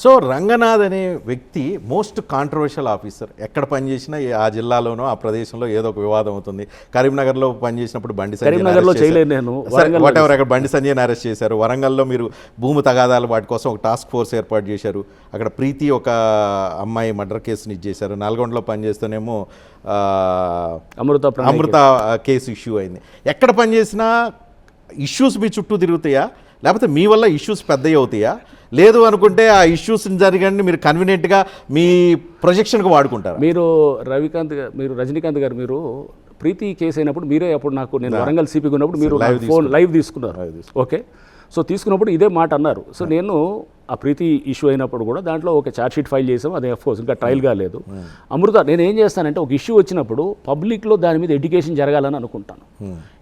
So Ranganath అనే వ్యక్తి most controversial officer. ఎక్కడ పనిచేసినా ఆ జిల్లాలోనో ఆ ప్రదేశంలో ఏదో ఒక వివాదం అవుతుంది. కరీంనగర్లో పనిచేసినప్పుడు బండి అక్కడ బండి సంజయ్ని అరెస్ట్ చేశారు. వరంగల్లో మీరు భూమి తగాదాలు వాటి కోసం ఒక టాస్క్ ఫోర్స్ ఏర్పాటు చేశారు. అక్కడ ప్రీతి ఒక అమ్మాయి మర్డర్ కేసుని ఇచ్చేశారు. నల్గొండలో పనిచేస్తూనేమో అమృత కేసు ఇష్యూ అయింది. ఎక్కడ పనిచేసినా ఇష్యూస్ మీ చుట్టూ తిరుగుతాయా, లేకపోతే మీ వల్ల ఇష్యూస్ పెద్దవి అవుతాయా? లేదు అనుకుంటే ఆ ఇష్యూస్ జరగండి మీరు కన్వీనియంట్గా మీ ప్రొజెక్షన్కి వాడుకుంటారు. మీరు రజనీకాంత్ గారు మీరు ప్రీతి కేసు అయినప్పుడు మీరే అప్పుడు నేను వరంగల్ సిపిగా ఉన్నప్పుడు మీరు ఫోన్ లైవ్ తీసుకున్నారు. ఓకే, సో తీసుకున్నప్పుడు ఇదే మాట అన్నారు. సో నేను ఆ ప్రీతి ఇష్యూ అయినప్పుడు కూడా దాంట్లో ఒక ఛార్జ్షీట్ ఫైల్ చేసాం. అది అఫ్కోర్స్ ఇంకా ట్రయల్ కాలేదు. అమృత నేను ఏం చేస్తానంటే ఒక ఇష్యూ వచ్చినప్పుడు పబ్లిక్లో దాని మీద ఎడ్యుకేషన్ జరగాలని అనుకుంటాను.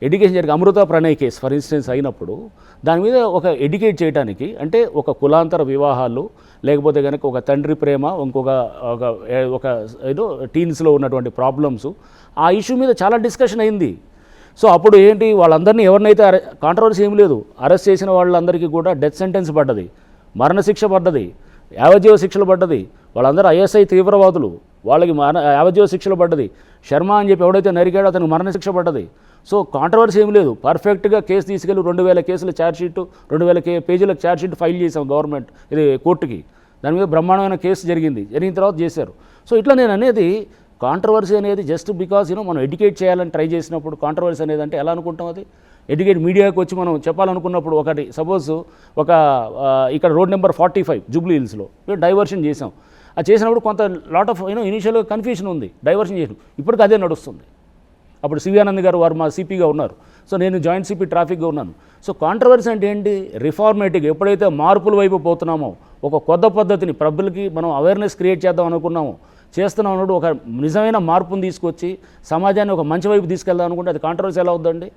ఎడ్యుకేషన్ జరిగి అమృత ప్రణయ్ కేసు ఫర్ ఇన్స్టెన్స్ అయినప్పుడు దాని మీద ఒక ఎడ్యుకేట్ చేయడానికి, అంటే ఒక కులాంతర వివాహాలు లేకపోతే కనుక ఒక తండ్రి ప్రేమ ఒక ఏదో టీన్స్లో ఉన్నటువంటి ప్రాబ్లమ్స్, ఆ ఇష్యూ మీద చాలా డిస్కషన్ అయింది. సో అప్పుడు ఏంటి వాళ్ళందరినీ ఎవరినైతే కాంట్రవర్సీ ఏం లేదు, అరెస్ట్ చేసిన వాళ్ళందరికీ కూడా డెత్ సెంటెన్స్ పడ్డది, మరణశిక్ష పడ్డది, యావజ్జీవ శిక్షలు పడ్డది. వాళ్ళందరూ ఐఎస్ఐ తీవ్రవాదులు, వాళ్ళకి యావజ్జీవ శిక్షలు పడ్డది. శర్మ అని చెప్పి ఎవడైతే నరికాడో అతనికి మరణశిక్ష పడ్డది. సో కాంట్రవర్సీ ఏం లేదు, పర్ఫెక్ట్గా కేసు తీసుకెళ్ళి 2000 కేసుల ఛార్జ్షీట్ 2000 పేజీల ఛార్జ్షీట్ ఫైల్ చేసాం గవర్నమెంట్ ఇది కోర్టుకి. దాని మీద బ్రహ్మాండమైన కేసు జరిగిన తర్వాత చేశారు. సో ఇట్లా నేను అనేది కాంట్రవర్సీ అనేది జస్ట్ బికాజ్ మనం ఎడ్యుకేట్ చేయాలని ట్రై చేసినప్పుడు కాంట్రవర్సీ అనేది అంటే ఎలా అనుకుంటాం? అది ఎడ్యుకేట్ మీడియాకి వచ్చి మనం చెప్పాలనుకున్నప్పుడు ఒకటి సపోజ్ ఇక్కడ రోడ్ నెంబర్ 45 జూబ్లీ హిల్స్లో డైవర్షన్ చేసాం. అది చేసినప్పుడు కొంత లాట్ ఆఫ్ ఇనిషియల్గా కన్ఫ్యూషన్ ఉంది, డైవర్షన్ చేసాం. ఇప్పటికి అదే నడుస్తుంది. అప్పుడు సివియానంద్ గారు వారు మా సిపిగా ఉన్నారు. సో నేను జాయింట్ సిపి ట్రాఫిక్గా ఉన్నాను. సో కాంట్రవర్సీ అంటే ఏంటి? రిఫార్మేటివ్. ఎప్పుడైతే మార్పుల వైపు పోతున్నామో, ఒక కొత్త పద్ధతిని ప్రజలకి మనం అవేర్నెస్ క్రియేట్ చేద్దాం అనుకున్నామో, చేస్తున్నాం అన్నప్పుడు ఒక నిజమైన మార్పును తీసుకొచ్చి సమాజాన్ని ఒక మంచి వైపు తీసుకెళ్దాం అనుకుంటే అది కాంట్రవర్సీ ఎలా అవుతుందండి?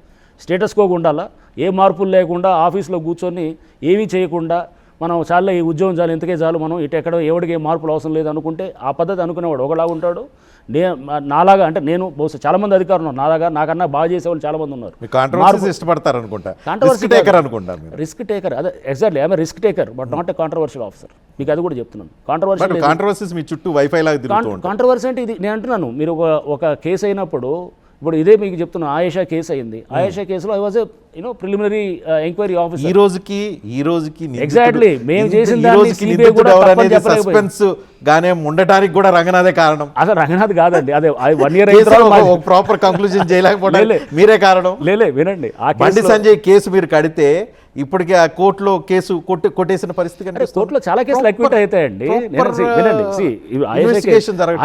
స్టేటస్ కోగా ఉండాలా? ఏ మార్పులు లేకుండా ఆఫీస్లో కూర్చొని ఏమీ చేయకుండా మనం చాలా ఈ ఉద్యోగం చాలు, ఇంతకే చాలు, మనం ఇటు ఎక్కడ ఎవరికి ఏ మార్పులు అవసరం లేదు అనుకుంటే ఆ పద్ధతి అనుకునేవాడు ఒకలాగా ఉంటాడు. నాలాగా అంటే నేను బహుశా చాలామంది అధికారులు ఉన్నారు, నాకన్నా బాగా చేసేవాళ్ళు చాలామంది ఉన్నారు. ఇష్టపడతారు అనుకుంటా, రిస్క్ టేకర్. అదే exactly, I'm risk taker but not a controversial officer. మీకు అది కూడా చెప్తున్నాను. కాంట్రవర్సీస్ మీ చుట్టూ వైఫై లాగా కాంట్రవర్సీ అంటే ఇది నేను అంటున్నాను. మీరు ఒక కేసు అయినప్పుడు ఇప్పుడు ఇదే మీకు చెప్తున్నా, ఆయేషా కేసు అయింది. ఆయేషా కేసులో I was preliminary enquiry officer. ఈ రోజుకి ఎగ్జాక్ట్లీ మేము చేసిన సస్పెన్స్ గానే ఉండటానికి కూడా రంగనాథే కారణం. అసలు రంగనాథ్ కాదండి, అదే 1 year ప్రాపర్ కంక్లూజన్ చేయలేకపోతే మీరే కారణం. వినండి, బండి సంజయ్ కేసు మీరు కడితే ఇప్పటికే ఆ కోర్టులో కేసు కొట్టేసిన పరిస్థితి కంటే కోర్టులో చాలా కేసులు అక్విట్ అవుతాయండి. వినండి,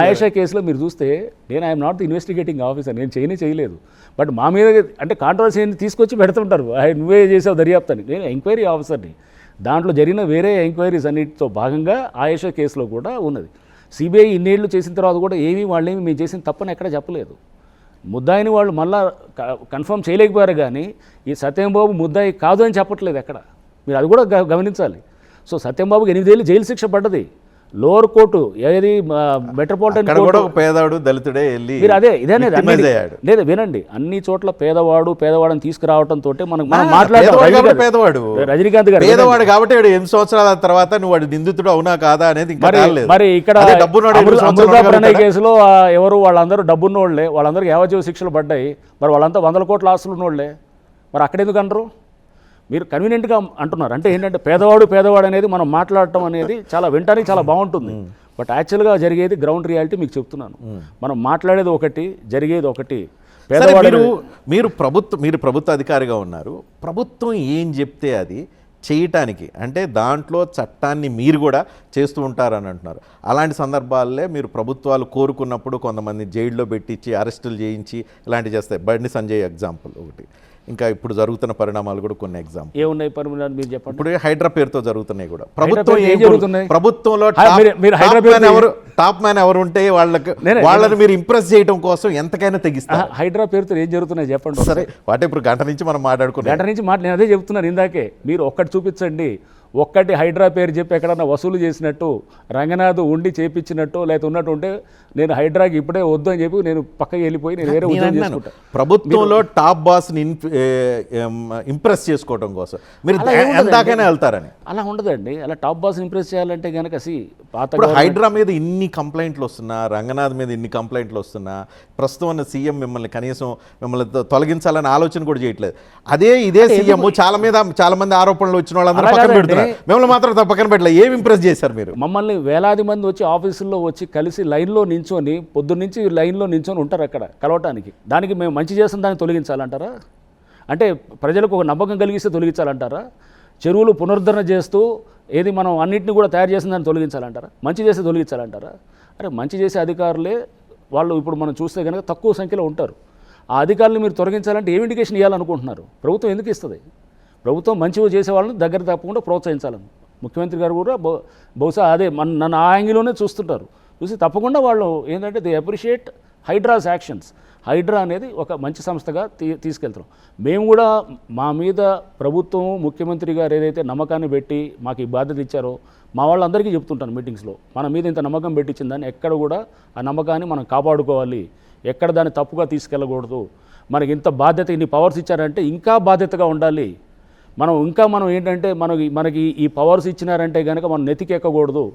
ఆయేషా కేసులో మీరు చూస్తే నేను I'm not the investigating officer, నేను చేయలేదు. బట్ మా మీద అంటే కాంట్రవర్సీ తీసుకొచ్చి పెడుతుంటారు, నువ్వే చేసావు దర్యాప్తు అని. నేను ఎంక్వైరీ ఆఫీసర్ని. దాంట్లో జరిగిన వేరే ఎంక్వైరీస్ అన్నిటితో భాగంగా ఆయేషా కేసులో కూడా ఉన్నది. సిబిఐ ఇన్నేళ్లు చేసిన తర్వాత కూడా వాళ్ళేమి మేము చేసిన తప్పని ఎక్కడ చెప్పలేదు. ముద్దాయిని వాళ్ళు మళ్ళా కన్ఫర్మ్ చేయలేకపోయారు, కానీ ఈ సత్యంబాబు ముద్దాయి కాదు అని చెప్పట్లేదు ఎక్కడ. మీరు అది కూడా గమనించాలి. సో సత్యంబాబుకి 8 ఏళ్ళు జైలు శిక్ష పడ్డది. లోవర్ కోర్టు ఏది మెట్రోపాలిటన్ కోర్టు పేదవాడు దళితుడే వెళ్ళి మీరు లేదా వినండి, అన్ని చోట్ల పేదవాడని తీసుకురావడంతో మనం మాట్లాడారు. పేదవాడు రజనీకాంత్ గారు పేదవాడు కాబట్టి 8 సంవత్సరాల తర్వాత నువ్వు వాడు నిందితుడు అవునా కాదా అనేది. మరి ఇక్కడ అమృత ప్రణయ్ కేసులో ఎవరు వాళ్ళందరూ డబ్బున్నోళ్లే, వాళ్ళందరికీ యావజ్జీవ శిక్షలు పడ్డాయి. మరి వాళ్ళంతా 100 కోట్ల ఆస్తులు ఉన్నోళ్లే. మరి అక్కడెందుకు అనరు? మీరు కన్వీనియంట్గా అంటున్నారు. అంటే ఏంటంటే పేదవాడు అనేది మనం మాట్లాడటం అనేది చాలా వినటానికి చాలా బాగుంటుంది. బట్ యాక్చువల్గా జరిగేది గ్రౌండ్ రియాలిటీ మీకు చెప్తున్నాను. మనం మాట్లాడేది ఒకటి, జరిగేది ఒకటి. మీరు ప్రభుత్వ అధికారిగా ఉన్నారు. ప్రభుత్వం ఏం చెప్తే అది చేయటానికి, అంటే దాంట్లో చట్టాన్ని మీరు కూడా చేస్తూ ఉంటారని అంటున్నారు. అలాంటి సందర్భాల్లో మీరు ప్రభుత్వాలు కోరుకున్నప్పుడు కొంతమంది జైల్లో పెట్టించి అరెస్టులు చేయించి ఇలాంటివి చేస్తాయి. బండి సంజయ్ ఎగ్జాంపుల్ ఒకటి. ఇంకా ఇప్పుడు జరుగుతున్న పరిణామాలు కూడా కొన్ని ఎగ్జాంపుల్ ఏమున్నాయి పరిణామాలు మీరు చెప్పండి. ఇప్పుడు హైడ్రా పేరుతో జరుగుతున్నాయి కూడా. ప్రభుత్వంలో టాప్ మ్యాన్ ఎవరు ఉంటే వాళ్ళని మీరు ఇంప్రెస్ చేయడం కోసం ఎంతకైనా తెగిస్తారు. హైడ్రా పేరుతో ఏం జరుగుతున్నాయి చెప్పండి. సరే, వాటి ఇప్పుడు గంట నుంచి మనం మాట్లాడుకున్నాం. నేను అదే చెప్తున్నాను ఇందాకే. మీరు ఒక్కటి చూపించండి, ఒక్కటి హైడ్రా పేరు చెప్పి ఎక్కడన్నా వసూలు చేసినట్టు రంగనాథ్ ఉండి చేపించినట్టు లేకపోతే ఉన్నట్టు ఉంటే నేను హైడ్రాకి ఇప్పుడే వద్దు అని చెప్పి నేను పక్కకి వెళ్ళిపోయి నేను వేరే ఉద్యోగం చేసుకుంటా. ప్రభుత్వంలో టాప్ బాస్ని ఇంప్రెస్ చేసుకోవడం కోసం మీరు ఎందాకైనా వెళ్తారని. అలా ఉండదండి. అలా టాప్ బాస్ ఇంప్రెస్ చేయాలంటే కనుక పాత ఇప్పుడు హైడ్రా మీద ఇన్ని కంప్లైంట్లు వస్తున్నా, రంగనాథ్ మీద ఇన్ని కంప్లైంట్లు వస్తున్నా, ప్రస్తుతం ఉన్న సీఎం మిమ్మల్ని కనీసం మిమ్మల్ని తొలగించాలని ఆలోచన కూడా చేయట్లేదు. ఇదే సీఎం చాలా మంది ఆరోపణలు వచ్చిన వాళ్ళందరూ పక్కన పెడుతున్నారు, మిమ్మల్ని మాత్రం పక్కన పెట్టలేదు. ఏం ఇంప్రెస్ చేశారు మీరు? మమ్మల్ని వేలాది మంది వచ్చి ఆఫీసుల్లో వచ్చి కలిసి లైన్లో నించొని పొద్దున్నుంచి లైన్లో నించొని ఉంటారు అక్కడ కలవటానికి. దానికి మేము మంచి చేసిన దాన్ని తొలగించాలంటారా? అంటే ప్రజలకు ఒక నమ్మకం కలిగిస్తే తొలగించాలంటారా? చెరువులు పునరుద్ధరణ చేస్తూ మనం అన్నింటినీ కూడా తయారు చేసిన దాన్ని తొలగించాలంటారా? మంచి చేస్తే తొలగించాలంటారా? అరే మంచి చేసే అధికారులే వాళ్ళు ఇప్పుడు మనం చూస్తే కనుక తక్కువ సంఖ్యలో ఉంటారు. ఆ అధికారులు మీరు తొలగించాలంటే ఏం ఇండికేషన్ ఇవ్వాలనుకుంటున్నారు? ప్రభుత్వం ఎందుకు ఇస్తుంది? ప్రభుత్వం మంచిగా చేసే వాళ్ళని దగ్గర తప్పకుండా ప్రోత్సహించాలని ముఖ్యమంత్రి గారు కూడా బహుశా అదే నన్ను ఆ యాంగిల్లోనే చూస్తుంటారు. చూసి తప్పకుండా వాళ్ళు ఏంటంటే they appreciate HYDRAA's actions. HYDRAA అనేది ఒక మంచి సంస్థగా తీసుకెళ్తున్నాం. మేము కూడా మా మీద ప్రభుత్వం ముఖ్యమంత్రి గారు ఏదైతే నమ్మకాన్ని పెట్టి మాకు ఈ బాధ్యత ఇచ్చారో మా వాళ్ళందరికీ చెప్తుంటాను మీటింగ్స్లో, మన మీద ఇంత నమ్మకం పెట్టించిందని ఎక్కడ కూడా ఆ నమ్మకాన్ని మనం కాపాడుకోవాలి, ఎక్కడ దాన్ని తప్పుగా తీసుకెళ్ళకూడదు. మనకి ఇంత బాధ్యత ఇన్ని పవర్స్ ఇచ్చారంటే ఇంకా బాధ్యతగా ఉండాలి. మనం ఏంటంటే మనకి ఈ పవర్స్ ఇచ్చినారంటే కనుక మనం నెతికెక్కకూడదు,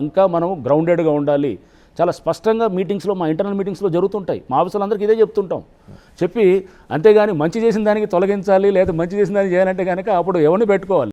ఇంకా మనం గ్రౌండెడ్గా ఉండాలి. చాలా స్పష్టంగా మీటింగ్స్లో, మా ఇంటర్నల్ మీటింగ్స్లో జరుగుతుంటాయి. మా ఆఫీసులందరికీ ఇదే చెప్తుంటాం. చెప్పి అంతేగాని మంచి చేసిన దానికి తొలగించాలి లేదా మంచి చేసిన దానికి చేయాలంటే కనుక అప్పుడు ఎవరిని పెట్టుకోవాలి?